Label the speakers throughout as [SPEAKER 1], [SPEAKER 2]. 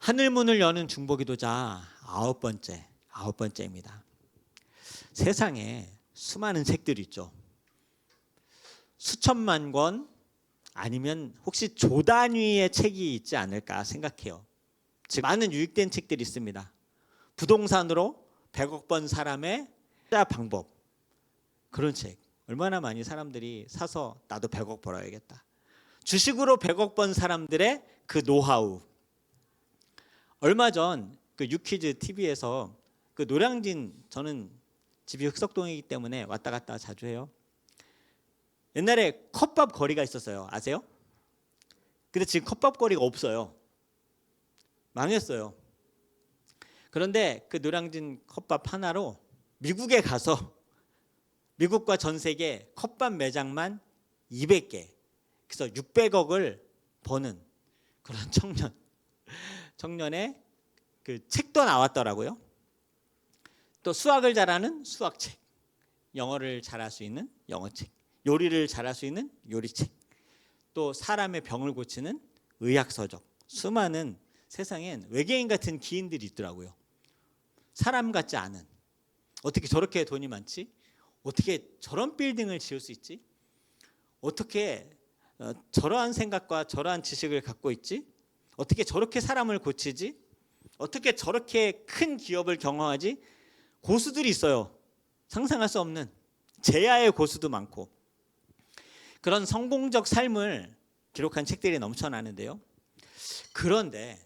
[SPEAKER 1] 하늘문을 여는 중보기도자 아홉 번째입니다. 세상에 수많은 책들이 있죠. 수천만 권 아니면 혹시 조 단위의 책이 있지 않을까 생각해요. 즉 많은 유익된 책들이 있습니다. 부동산으로 100억 번 사람의 투자 방법, 그런 책 얼마나 많이 사람들이 사서 나도 100억 벌어야겠다. 주식으로 100억 번 사람들의 그 노하우. 얼마 전 그 유퀴즈 TV에서 그 노량진, 저는 집이 흑석동이기 때문에 왔다 갔다 자주 해요. 옛날에 컵밥 거리가 있었어요. 아세요? 근데 지금 컵밥 거리가 없어요. 망했어요. 그런데 그 노량진 컵밥 하나로 미국에 가서 미국과 전 세계 컵밥 매장만 200개, 그래서 600억을 버는 그런 청년의 그 책도 나왔더라고요. 또 수학을 잘하는 수학책, 영어를 잘할 수 있는 영어책, 요리를 잘할 수 있는 요리책, 또 사람의 병을 고치는 의학서적, 수많은 세상엔 외계인 같은 기인들이 있더라고요. 사람 같지 않은, 어떻게 저렇게 돈이 많지? 어떻게 저런 빌딩을 지을 수 있지? 어떻게 저러한 생각과 저러한 지식을 갖고 있지? 어떻게 저렇게 사람을 고치지? 어떻게 저렇게 큰 기업을 경영하지? 고수들이 있어요. 상상할 수 없는 제야의 고수도 많고, 그런 성공적 삶을 기록한 책들이 넘쳐나는데요. 그런데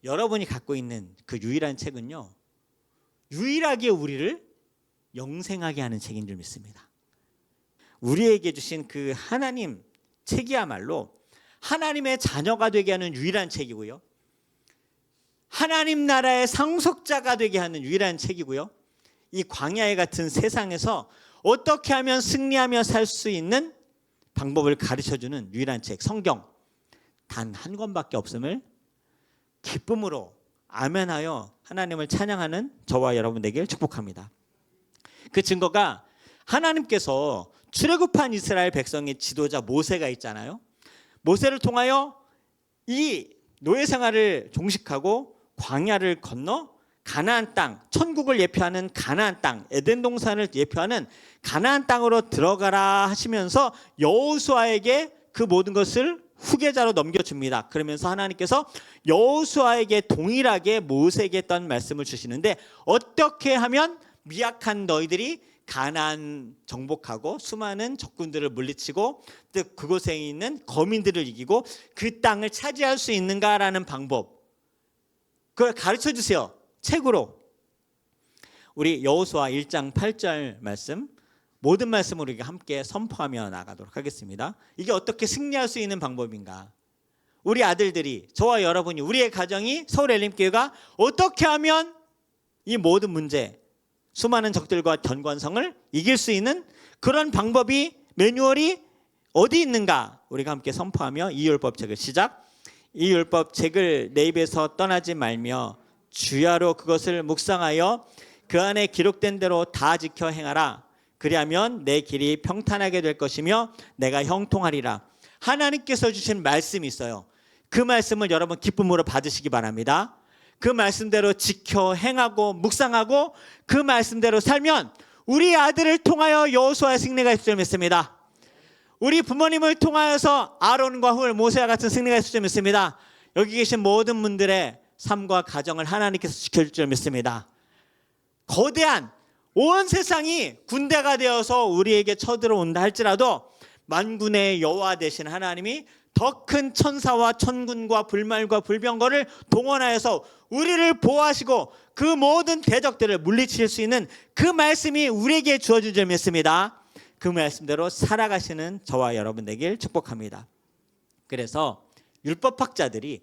[SPEAKER 1] 여러분이 갖고 있는 그 유일한 책은요, 유일하게 우리를 영생하게 하는 책인 줄 믿습니다. 우리에게 주신 그 하나님 책이야말로 하나님의 자녀가 되게 하는 유일한 책이고요, 하나님 나라의 상속자가 되게 하는 유일한 책이고요, 이 광야에 같은 세상에서 어떻게 하면 승리하며 살 수 있는 방법을 가르쳐주는 유일한 책, 성경 단 한 권밖에 없음을 기쁨으로 아멘하여 하나님을 찬양하는 저와 여러분 되길 축복합니다. 그 증거가 하나님께서 출애굽한 이스라엘 백성의 지도자 모세가 있잖아요. 모세를 통하여 이 노예 생활을 종식하고 광야를 건너 가나안 땅, 천국을 예표하는 가나안 땅, 에덴 동산을 예표하는 가나안 땅으로 들어가라 하시면서 여호수아에게 그 모든 것을 후계자로 넘겨줍니다. 그러면서 하나님께서 여호수아에게 동일하게 모세에게 했던 말씀을 주시는데, 어떻게 하면 미약한 너희들이 가나안 정복하고 수많은 적군들을 물리치고 즉 그곳에 있는 거민들을 이기고 그 땅을 차지할 수 있는가라는 방법, 그걸 가르쳐 주세요. 책으로. 우리 여호수아 1장 8절 말씀, 모든 말씀을 우리가 함께 선포하며 나가도록 하겠습니다. 이게 어떻게 승리할 수 있는 방법인가? 우리 아들들이, 저와 여러분이, 우리의 가정이, 서울 엘림교회가 어떻게 하면 이 모든 문제, 수많은 적들과 견관성을 이길 수 있는 그런 방법이, 매뉴얼이 어디 있는가? 우리가 함께 선포하며 이 율법책을 시작. 이 율법책을 내 입에서 떠나지 말며 주야로 그것을 묵상하여 그 안에 기록된 대로 다 지켜 행하라. 그리하면 내 길이 평탄하게 될 것이며 내가 형통하리라. 하나님께서 주신 말씀이 있어요. 그 말씀을 여러분 기쁨으로 받으시기 바랍니다. 그 말씀대로 지켜 행하고 묵상하고 그 말씀대로 살면 우리 아들을 통하여 여호수아의 승리가 있을 줄 믿습니다. 우리 부모님을 통하여서 아론과 훌, 모세와 같은 승리가 있을 줄 믿습니다. 여기 계신 모든 분들의 삶과 가정을 하나님께서 지켜줄 줄 믿습니다. 거대한 온 세상이 군대가 되어서 우리에게 쳐들어온다 할지라도 만군의 여호와 되신 하나님이 더 큰 천사와 천군과 불말과 불병거를 동원하여서 우리를 보호하시고 그 모든 대적들을 물리칠 수 있는 그 말씀이 우리에게 주어진 줄 믿습니다. 그 말씀대로 살아가시는 저와 여러분 되길 축복합니다. 그래서 율법학자들이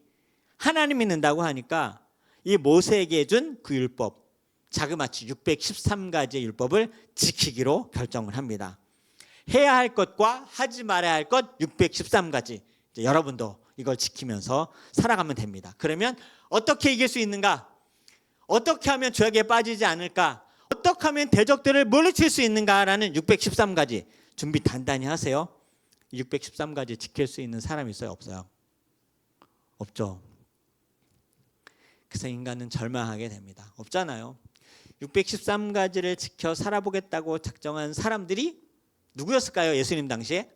[SPEAKER 1] 하나님 믿는다고 하니까 이 모세에게 준 그 율법, 자그마치 613가지의 율법을 지키기로 결정을 합니다. 해야 할 것과 하지 말아야 할 것 613가지. 여러분도 이걸 지키면서 살아가면 됩니다. 그러면 어떻게 이길 수 있는가? 어떻게 하면 죄악에 빠지지 않을까? 어떻게 하면 대적들을 물리칠 수 있는가라는 613가지 준비 단단히 하세요. 613가지 지킬 수 있는 사람이 있어요? 없어요? 없죠. 그래서 인간은 절망하게 됩니다. 없잖아요. 613가지를 지켜 살아보겠다고 작정한 사람들이 누구였을까요? 예수님 당시에?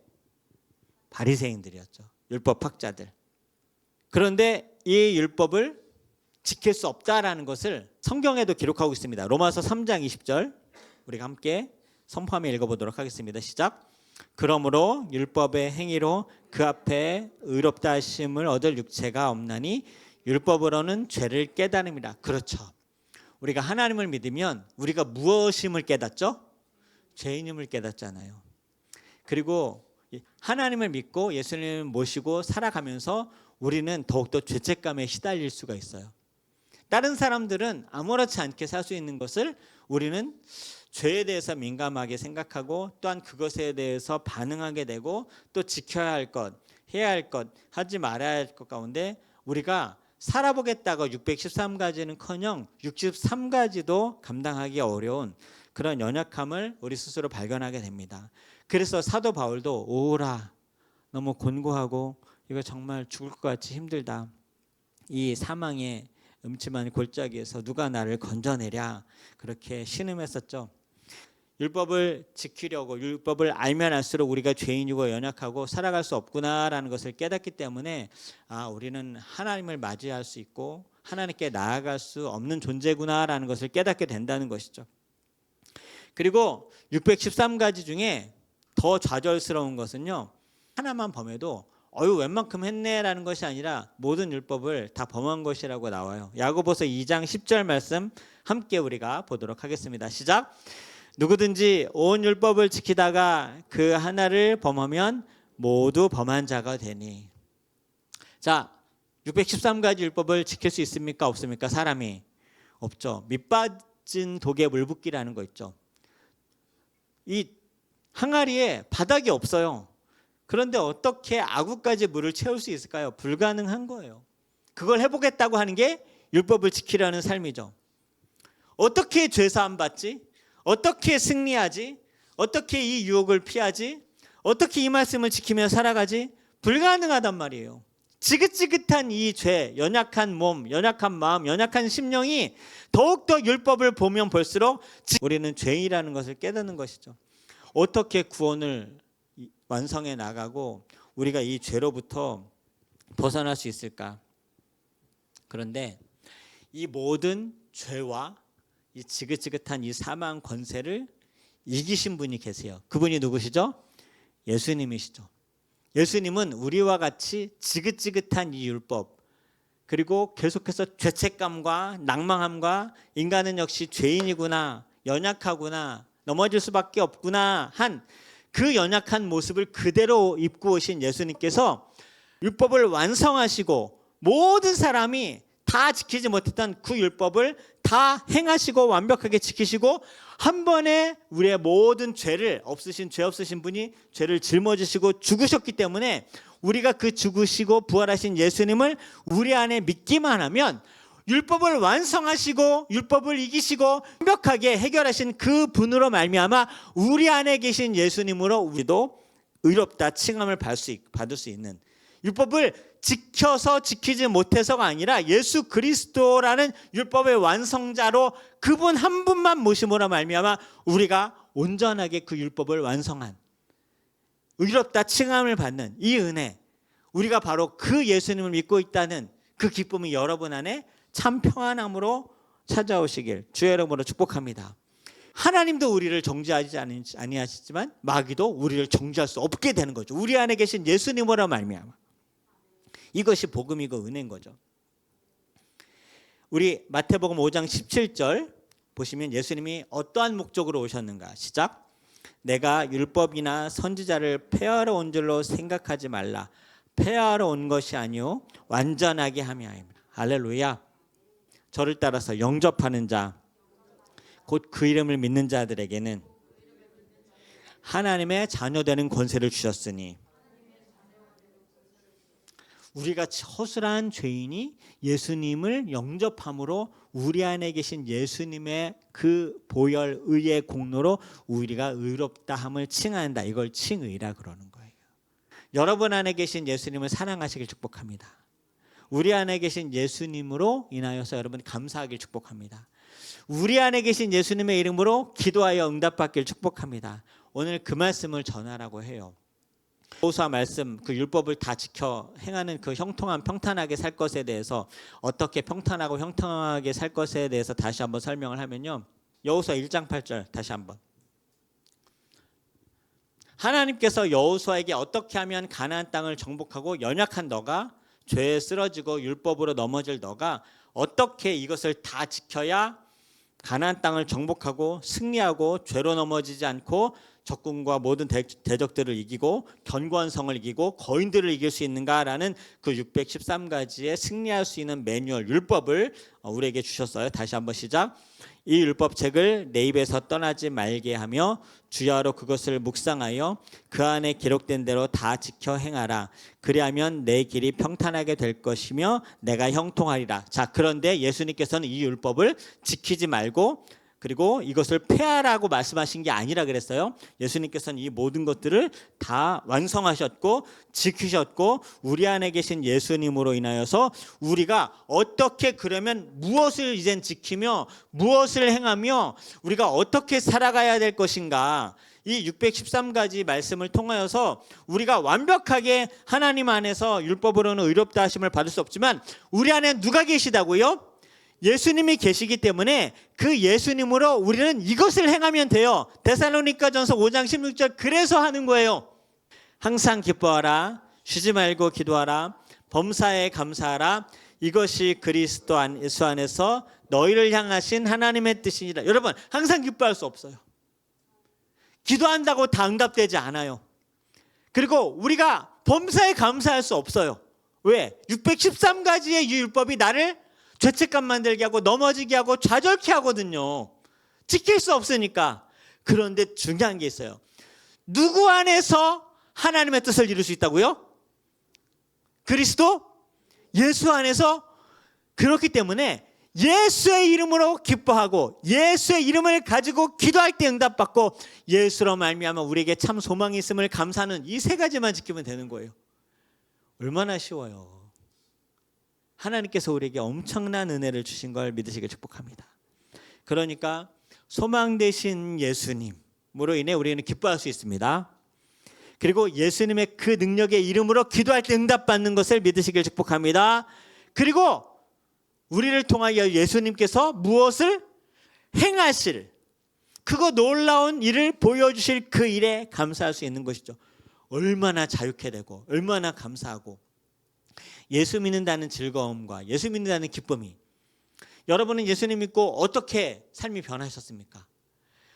[SPEAKER 1] 바리새인들이었죠. 율법학자들. 그런데 이 율법을 지킬 수 없다라는 것을 성경에도 기록하고 있습니다. 로마서 3장 20절 우리가 함께 선포하며 읽어보도록 하겠습니다. 시작. 그러므로 율법의 행위로 그 앞에 의롭다 하심을 얻을 육체가 없나니 율법으로는 죄를 깨달음이라. 그렇죠. 우리가 하나님을 믿으면 우리가 무엇임을 깨닫죠? 죄인임을 깨닫잖아요. 그리고 하나님을 믿고 예수님을 모시고 살아가면서 우리는 더욱더 죄책감에 시달릴 수가 있어요. 다른 사람들은 아무렇지 않게 살 수 있는 것을 우리는 죄에 대해서 민감하게 생각하고 또한 그것에 대해서 반응하게 되고 또 지켜야 할 것, 해야 할 것, 하지 말아야 할 것 가운데 우리가 살아보겠다고 613가지는커녕 63가지도 감당하기 어려운 그런 연약함을 우리 스스로 발견하게 됩니다. 그래서 사도 바울도 오라 너무 곤고하고 이거 정말 죽을 것 같이 힘들다. 이 사망의 음침한 골짜기에서 누가 나를 건져내랴 그렇게 신음했었죠. 율법을 지키려고 율법을 알면 알수록 우리가 죄인이고 연약하고 살아갈 수 없구나라는 것을 깨닫기 때문에 우리는 하나님을 맞이할 수 있고 하나님께 나아갈 수 없는 존재구나라는 것을 깨닫게 된다는 것이죠. 그리고 613가지 중에 더 좌절스러운 것은요. 하나만 범해도 웬만큼 했네라는 것이 아니라 모든 율법을 다 범한 것이라고 나와요. 야고보서 2장 10절 말씀 함께 우리가 보도록 하겠습니다. 시작. 누구든지 온 율법을 지키다가 그 하나를 범하면 모두 범한 자가 되니. 자, 613가지 율법을 지킬 수 있습니까? 없습니까? 사람이 없죠. 밑빠진 독에 물 붓기라는 거 있죠. 이 항아리에 바닥이 없어요. 그런데 어떻게 아구까지 물을 채울 수 있을까요? 불가능한 거예요. 그걸 해보겠다고 하는 게 율법을 지키려는 삶이죠. 어떻게 죄사함 받지? 어떻게 승리하지? 어떻게 이 유혹을 피하지? 어떻게 이 말씀을 지키며 살아가지? 불가능하단 말이에요. 지긋지긋한 이 죄, 연약한 몸, 연약한 마음, 연약한 심령이 더욱더 율법을 보면 볼수록 우리는 죄인이라는 것을 깨닫는 것이죠. 어떻게 구원을 완성해 나가고 우리가 이 죄로부터 벗어날 수 있을까? 그런데 이 모든 죄와 이 지긋지긋한 이 사망 권세를 이기신 분이 계세요. 그분이 누구시죠? 예수님이시죠. 예수님은 우리와 같이 지긋지긋한 이 율법 그리고 계속해서 죄책감과 낭망함과 인간은 역시 죄인이구나, 연약하구나, 넘어질 수밖에 없구나 한 그 연약한 모습을 그대로 입고 오신 예수님께서 율법을 완성하시고 모든 사람이 다 지키지 못했던 그 율법을 다 행하시고 완벽하게 지키시고 한 번에 우리의 모든 죄를 죄 없으신 분이 죄를 짊어지시고 죽으셨기 때문에 우리가 그 죽으시고 부활하신 예수님을 우리 안에 믿기만 하면 율법을 완성하시고 율법을 이기시고 완벽하게 해결하신 그 분으로 말미암아 우리 안에 계신 예수님으로 우리도 의롭다 칭함을 받을 수 있는 율법을 지켜서 지키지 못해서가 아니라 예수 그리스도라는 율법의 완성자로 그분 한 분만 모심으로 말미암아 우리가 온전하게 그 율법을 완성한 의롭다 칭함을 받는 이 은혜 우리가 바로 그 예수님을 믿고 있다는 그 기쁨이 여러분 안에 참 평안함으로 찾아오시길 주의 이름으로 축복합니다. 하나님도 우리를 정죄하지 아니하시지만 마귀도 우리를 정죄할 수 없게 되는 거죠. 우리 안에 계신 예수님으로 말미암아 이것이 복음이고 은혜인 거죠. 우리 마태복음 5장 17절 보시면 예수님이 어떠한 목적으로 오셨는가? 시작. 내가 율법이나 선지자를 폐하러 온 줄로 생각하지 말라. 폐하러 온 것이 아니요 완전하게 함이 아닙니다. 할렐루야. 저를 따라서 영접하는 자 곧 그 이름을 믿는 자들에게는 하나님의 자녀되는 권세를 주셨으니 우리같이 허술한 죄인이 예수님을 영접함으로 우리 안에 계신 예수님의 그 보혈 의의 공로로 우리가 의롭다함을 칭한다. 이걸 칭의라 그러는 거예요. 여러분 안에 계신 예수님을 사랑하시길 축복합니다. 우리 안에 계신 예수님으로 인하여서 여러분 감사하길 축복합니다. 우리 안에 계신 예수님의 이름으로 기도하여 응답받길 축복합니다. 오늘 그 말씀을 전하라고 해요. 여호수아 말씀, 그 율법을 다 지켜 행하는 그 형통한 평탄하게 살 것에 대해서, 어떻게 평탄하고 형통하게 살 것에 대해서 다시 한번 설명을 하면요, 여호수아 1장 8절 다시 한번. 하나님께서 여호수아에게 어떻게 하면 가나안 땅을 정복하고 연약한 너가, 죄에 쓰러지고 율법으로 넘어질 너가 어떻게 이것을 다 지켜야 가나안 땅을 정복하고 승리하고 죄로 넘어지지 않고 적군과 모든 대적들을 이기고 견고한 성을 이기고 거인들을 이길 수 있는가라는 그 613가지의 승리할 수 있는 매뉴얼, 율법을 우리에게 주셨어요. 다시 한번 시작. 이 율법책을 내 입에서 떠나지 말게 하며 주야로 그것을 묵상하여 그 안에 기록된 대로 다 지켜 행하라. 그리하면 내 길이 평탄하게 될 것이며 내가 형통하리라. 자, 그런데 예수님께서는 이 율법을 지키지 말고 그리고 이것을 폐하라고 말씀하신 게 아니라 그랬어요. 예수님께서는 이 모든 것들을 다 완성하셨고 지키셨고, 우리 안에 계신 예수님으로 인하여서 우리가 어떻게, 그러면 무엇을 이젠 지키며 무엇을 행하며 우리가 어떻게 살아가야 될 것인가, 이 613가지 말씀을 통하여서 우리가 완벽하게 하나님 안에서 율법으로는 의롭다 하심을 받을 수 없지만 우리 안에 누가 계시다고요? 예수님이 계시기 때문에 그 예수님으로 우리는 이것을 행하면 돼요. 데살로니가전서 5장 16절 그래서 하는 거예요. 항상 기뻐하라, 쉬지 말고 기도하라, 범사에 감사하라, 이것이 그리스도 예수 안에서 너희를 향하신 하나님의 뜻이니라. 여러분, 항상 기뻐할 수 없어요. 기도한다고 다 응답되지 않아요. 그리고 우리가 범사에 감사할 수 없어요. 왜? 613가지의 율법이 나를 죄책감 만들게 하고 넘어지게 하고 좌절케 하거든요. 지킬 수 없으니까. 그런데 중요한 게 있어요. 누구 안에서 하나님의 뜻을 이룰 수 있다고요? 그리스도 예수 안에서. 그렇기 때문에 예수의 이름으로 기뻐하고 예수의 이름을 가지고 기도할 때 응답받고 예수로 말미암아 우리에게 참 소망이 있음을 감사하는 이 세 가지만 지키면 되는 거예요. 얼마나 쉬워요. 하나님께서 우리에게 엄청난 은혜를 주신 걸 믿으시길 축복합니다. 그러니까 소망 되신 예수님으로 인해 우리는 기뻐할 수 있습니다. 그리고 예수님의 그 능력의 이름으로 기도할 때 응답받는 것을 믿으시길 축복합니다. 그리고 우리를 통하여 예수님께서 무엇을 행하실, 그거 놀라운 일을 보여주실 그 일에 감사할 수 있는 것이죠. 얼마나 자유케 되고 얼마나 감사하고, 예수 믿는다는 즐거움과 예수 믿는다는 기쁨이, 여러분은 예수님 믿고 어떻게 삶이 변하셨습니까?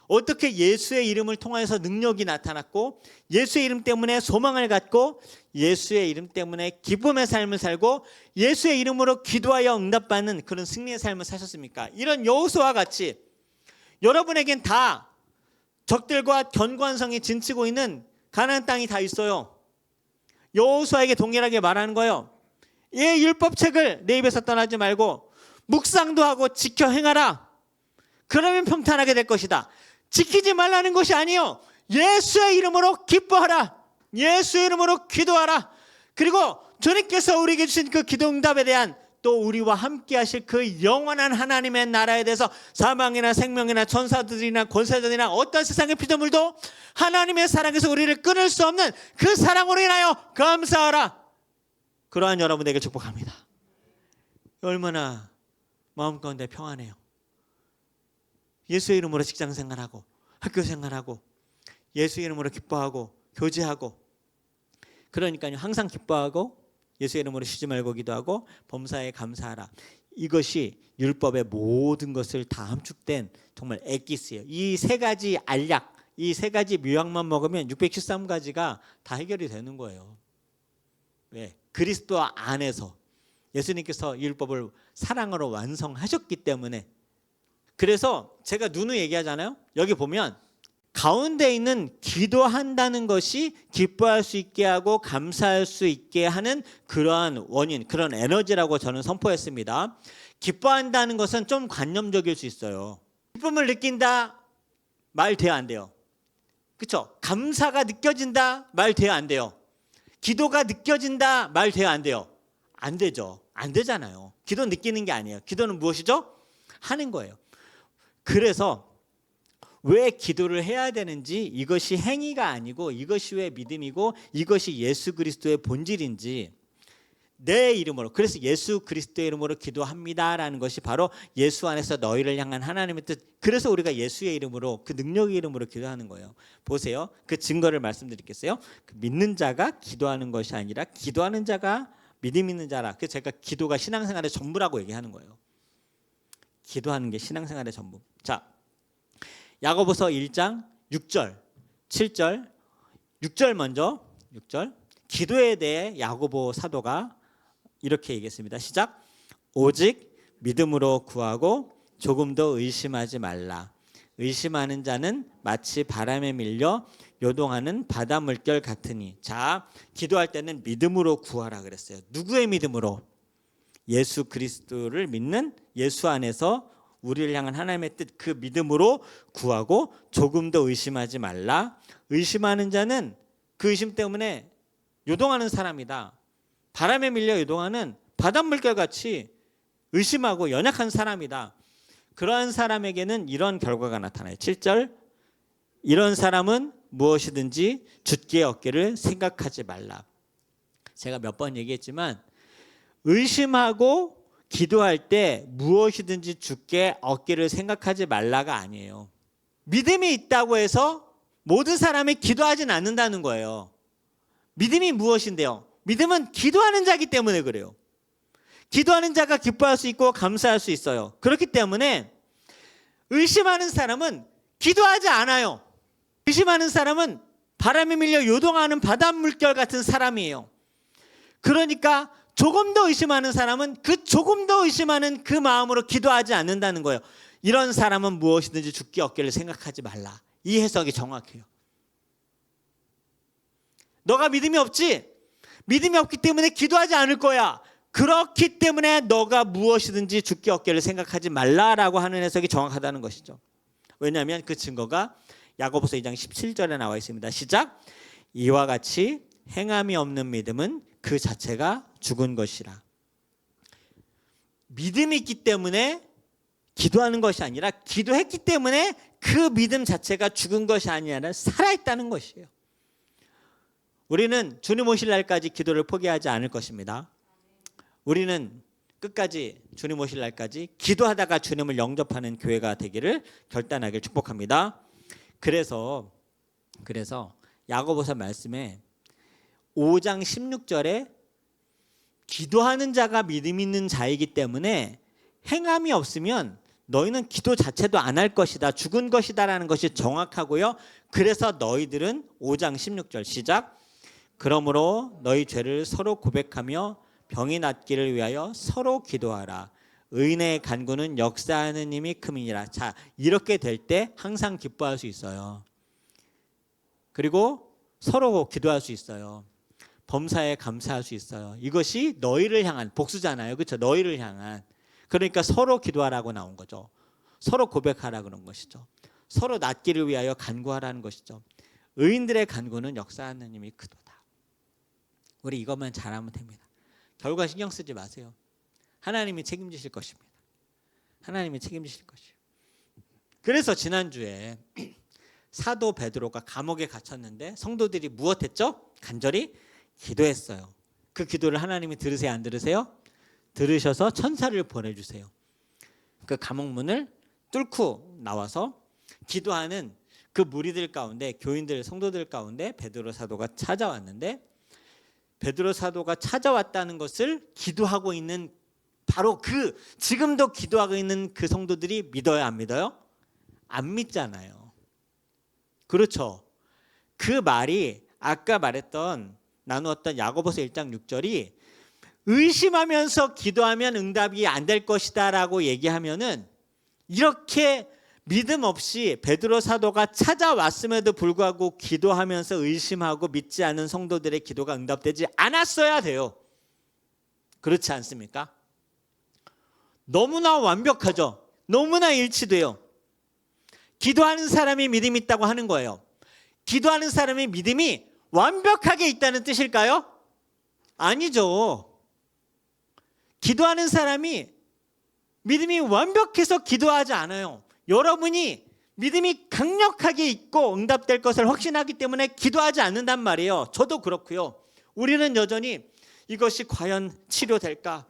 [SPEAKER 1] 어떻게 예수의 이름을 통해서 능력이 나타났고 예수의 이름 때문에 소망을 갖고 예수의 이름 때문에 기쁨의 삶을 살고 예수의 이름으로 기도하여 응답받는 그런 승리의 삶을 사셨습니까? 이런 여호수아와 같이 여러분에겐 다 적들과 견고한 성이 진치고 있는 가나안 땅이 다 있어요. 여호수아에게 동일하게 말하는 거예요. 이 율법책을 내 입에서 떠나지 말고 묵상도 하고 지켜 행하라. 그러면 평탄하게 될 것이다. 지키지 말라는 것이 아니에요. 예수의 이름으로 기뻐하라. 예수의 이름으로 기도하라. 그리고 주님께서 우리에게 주신 그 기도 응답에 대한 또 우리와 함께 하실 그 영원한 하나님의 나라에 대해서 사망이나 생명이나 천사들이나 권세자들이나 어떤 세상의 피조물도 하나님의 사랑에서 우리를 끊을 수 없는 그 사랑으로 인하여 감사하라. 그러한 여러분에게 축복합니다. 얼마나 마음 가운데 평안해요. 예수의 이름으로 직장 생활하고 학교 생활하고 예수의 이름으로 기뻐하고 교제하고, 그러니까요 항상 기뻐하고 예수의 이름으로 쉬지 말고 기도하고 범사에 감사하라. 이것이 율법의 모든 것을 다 함축된 정말 엑기스예요. 이 세 가지 알약, 이 세 가지 묘약만 먹으면 613가지가 다 해결이 되는 거예요. 왜? 그리스도 안에서 예수님께서 이 율법을 사랑으로 완성하셨기 때문에. 그래서 제가 누누이 얘기하잖아요. 여기 보면 가운데 있는 기도한다는 것이 기뻐할 수 있게 하고 감사할 수 있게 하는 그러한 원인, 그런 에너지라고 저는 선포했습니다. 기뻐한다는 것은 좀 관념적일 수 있어요. 기쁨을 느낀다 말 돼야 안 돼요. 그렇죠? 감사가 느껴진다 말 돼야 안 돼요. 기도가 느껴진다 말 돼야 안 돼요. 안 되죠. 안 되잖아요. 기도 느끼는 게 아니에요. 기도는 무엇이죠? 하는 거예요. 그래서 왜 기도를 해야 되는지, 이것이 행위가 아니고 이것이 왜 믿음이고 이것이 예수 그리스도의 본질인지, 내 이름으로, 그래서 예수 그리스도의 이름으로 기도합니다라는 것이 바로 예수 안에서 너희를 향한 하나님의 뜻. 그래서 우리가 예수의 이름으로, 그 능력의 이름으로 기도하는 거예요. 보세요. 그 증거를 말씀드리겠어요. 그 믿는 자가 기도하는 것이 아니라 기도하는 자가 믿음 있는 자라. 그래서 제가 기도가 신앙생활의 전부라고 얘기하는 거예요. 기도하는 게 신앙생활의 전부. 자, 야고보서 1장 6절, 7절, 6절 먼저, 6절. 기도에 대해 야고보 사도가 이렇게 얘기했습니다. 시작. 오직 믿음으로 구하고 조금도 의심하지 말라. 의심하는 자는 마치 바람에 밀려 요동하는 바다 물결 같으니. 자, 기도할 때는 믿음으로 구하라 그랬어요. 누구의 믿음으로? 예수 그리스도를 믿는, 예수 안에서 우리를 향한 하나님의 뜻, 그 믿음으로 구하고 조금도 의심하지 말라. 의심하는 자는 그 의심 때문에 요동하는 사람이다. 바람에 밀려 요동하는 바닷물결 같이 의심하고 연약한 사람이다. 그러한 사람에게는 이런 결과가 나타나요. 7절. 이런 사람은 무엇이든지 주께 얻기를 생각하지 말라. 제가 몇 번 얘기했지만 의심하고 기도할 때 무엇이든지 주께 얻기를 생각하지 말라가 아니에요. 믿음이 있다고 해서 모든 사람이 기도하진 않는다는 거예요. 믿음이 무엇인데요? 믿음은 기도하는 자이기 때문에 그래요. 기도하는 자가 기뻐할 수 있고 감사할 수 있어요. 그렇기 때문에 의심하는 사람은 기도하지 않아요. 의심하는 사람은 바람에 밀려 요동하는 바닷물결 같은 사람이에요. 그러니까 조금 더 의심하는 사람은 그 조금 더 의심하는 그 마음으로 기도하지 않는다는 거예요. 이런 사람은 무엇이든지 주께 얻기를 생각하지 말라. 이 해석이 정확해요. 너가 믿음이 없지? 믿음이 없기 때문에 기도하지 않을 거야. 그렇기 때문에 너가 무엇이든지 주께 얻기를 생각하지 말라라고 하는 해석이 정확하다는 것이죠. 왜냐하면 그 증거가 야고보서 2장 17절에 나와 있습니다. 시작. 이와 같이 행함이 없는 믿음은 그 자체가 죽은 것이라. 믿음이 있기 때문에 기도하는 것이 아니라 기도했기 때문에 그 믿음 자체가 죽은 것이 아니라 살아있다는 것이에요. 우리는 주님 오실 날까지 기도를 포기하지 않을 것입니다. 우리는 끝까지 주님 오실 날까지 기도하다가 주님을 영접하는 교회가 되기를 결단하길 축복합니다. 그래서 야고보서 말씀에 5장 16절에 기도하는 자가 믿음 있는 자이기 때문에 행함이 없으면 너희는 기도 자체도 안 할 것이다. 죽은 것이다라는 것이 정확하고요. 그래서 너희들은 5장 16절 시작. 그러므로 너희 죄를 서로 고백하며 병이 낫기를 위하여 서로 기도하라. 의인의 간구는 역사하는 힘이 큼이니라. 자, 이렇게 될 때 항상 기뻐할 수 있어요. 그리고 서로 기도할 수 있어요. 범사에 감사할 수 있어요. 이것이 너희를 향한 복수잖아요. 그렇죠? 너희를 향한. 그러니까 서로 기도하라고 나온 거죠. 서로 고백하라 그런 것이죠. 서로 낫기를 위하여 간구하라는 것이죠. 의인들의 간구는 역사하는 힘이 크도다. 우리 이것만 잘하면 됩니다. 결과 신경 쓰지 마세요. 하나님이 책임지실 것입니다. 하나님이 책임지실 것이에요. 그래서 지난주에 사도 베드로가 감옥에 갇혔는데 성도들이 무엇했죠? 간절히 기도했어요. 그 기도를 하나님이 들으세요? 안 들으세요? 들으셔서 천사를 보내주세요. 그 감옥문을 뚫고 나와서 기도하는 그 무리들 가운데, 교인들, 성도들 가운데 베드로 사도가 찾아왔는데, 베드로 사도가 찾아왔다는 것을 기도하고 있는 바로 그 지금도 기도하고 있는 그 성도들이 믿어요, 안 믿어요? 안 믿잖아요. 그렇죠. 그 말이 아까 나누었던 야고보서 1장 6절이 의심하면서 기도하면 응답이 안 될 것이다 라고 얘기하면은, 이렇게 믿음 없이 베드로 사도가 찾아왔음에도 불구하고 기도하면서 의심하고 믿지 않은 성도들의 기도가 응답되지 않았어야 돼요. 그렇지 않습니까? 너무나 완벽하죠. 너무나 일치돼요. 기도하는 사람이 믿음이 있다고 하는 거예요. 기도하는 사람의 믿음이 완벽하게 있다는 뜻일까요? 아니죠. 기도하는 사람이 믿음이 완벽해서 기도하지 않아요. 여러분이 믿음이 강력하게 있고 응답될 것을 확신하기 때문에 기도하지 않는단 말이에요. 저도 그렇고요. 우리는 여전히 이것이 과연 치료될까?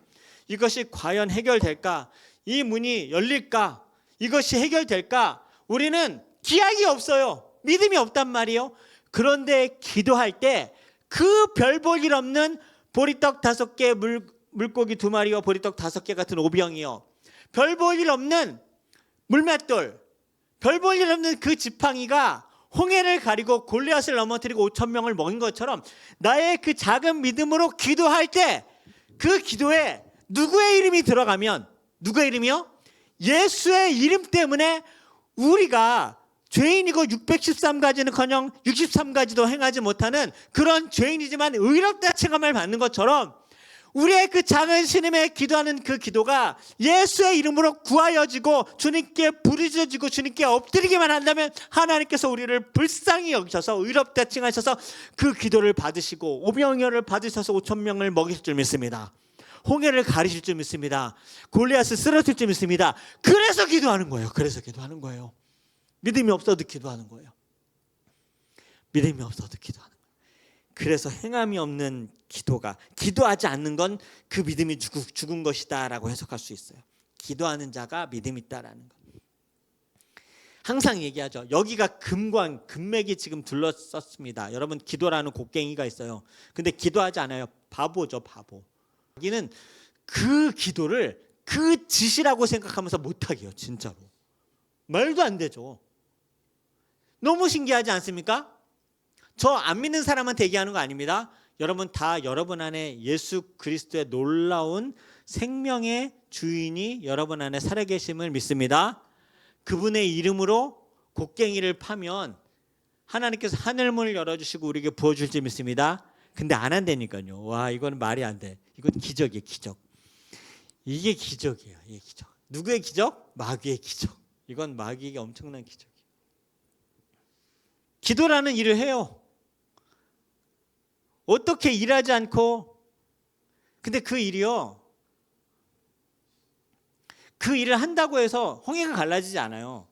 [SPEAKER 1] 이것이 과연 해결될까? 이 문이 열릴까? 이것이 해결될까? 우리는 기약이 없어요. 믿음이 없단 말이에요. 그런데 기도할 때 그 별 볼 일 없는 보리떡 5개, 물고기 2마리와 보리떡 5개 같은 오병이요, 별 볼 일 없는 물맷돌, 별 볼 일 없는 그 지팡이가 홍해를 가리고 골리앗을 넘어뜨리고 5,000명을 먹인 것처럼 나의 그 작은 믿음으로 기도할 때 그 기도에 누구의 이름이 들어가면, 누구의 이름이요? 예수의 이름 때문에 우리가 죄인이고 613가지는커녕 63가지도 행하지 못하는 그런 죄인이지만 의롭다 칭함을 받는 것처럼 우리의 그 작은 신임에 기도하는 그 기도가 예수의 이름으로 구하여지고 주님께 부르짖어지고 주님께 엎드리기만 한다면 하나님께서 우리를 불쌍히 여기셔서 의롭다 칭하셔서 그 기도를 받으시고 오병이어를 받으셔서 5,000명을 먹이실 줄 믿습니다. 홍해를 가리실 줄 믿습니다. 골리앗을 쓰러뜨릴 줄 믿습니다. 그래서 기도하는 거예요. 그래서 기도하는 거예요. 믿음이 없어도 기도하는 거예요. 믿음이 없어도 기도하는 거예요. 그래서 행함이 없는 기도가, 기도하지 않는 건 그 믿음이 죽은 것이다 라고 해석할 수 있어요. 기도하는 자가 믿음이 있다라는 것. 항상 얘기하죠. 여기가 금맥이 지금 둘러쌌습니다. 여러분, 기도라는 곡괭이가 있어요. 근데 기도하지 않아요. 바보죠, 바보. 여기는 그 기도를 그 짓이라고 생각하면서 못하게 해요. 진짜로. 말도 안 되죠. 너무 신기하지 않습니까? 저 안 믿는 사람한테 얘기하는 거 아닙니다. 여러분 다 여러분 안에 예수 그리스도의 놀라운 생명의 주인이 여러분 안에 살아계심을 믿습니다. 그분의 이름으로 곡괭이를 파면 하나님께서 하늘문을 열어주시고 우리에게 부어줄 줄 믿습니다. 근데 안 한다니까요. 와, 이건 말이 안 돼. 이건 기적이에요, 기적. 이게 기적이에요, 이게 기적. 누구의 기적? 마귀의 기적. 이건 마귀에게 엄청난 기적이에요. 기도라는 일을 해요. 어떻게 일하지 않고, 근데 그 일이요, 그 일을 한다고 해서 홍해가 갈라지지 않아요.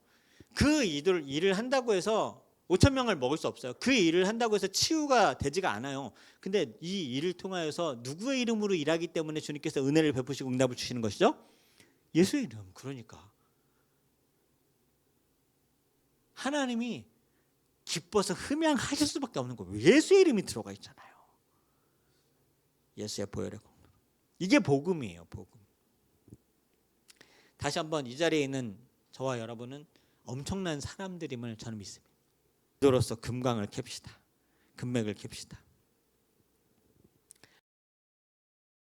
[SPEAKER 1] 그 일을 한다고 해서 5,000명을 먹을 수 없어요. 그 일을 한다고 해서 치유가 되지가 않아요. 근데 이 일을 통하여서 누구의 이름으로 일하기 때문에 주님께서 은혜를 베푸시고 응답을 주시는 것이죠? 예수의 이름. 그러니까 하나님이 기뻐서 흠양하실 수밖에 없는 거예요. 예수의 이름이 들어가 있잖아요. 예수의 보혈의 공로. 이게 복음이에요, 복음. 다시 한번 이 자리에 있는 저와 여러분은 엄청난 사람들임을 저는 믿습니다. 기도로서 금강을 캡시다. 금맥을 캡시다.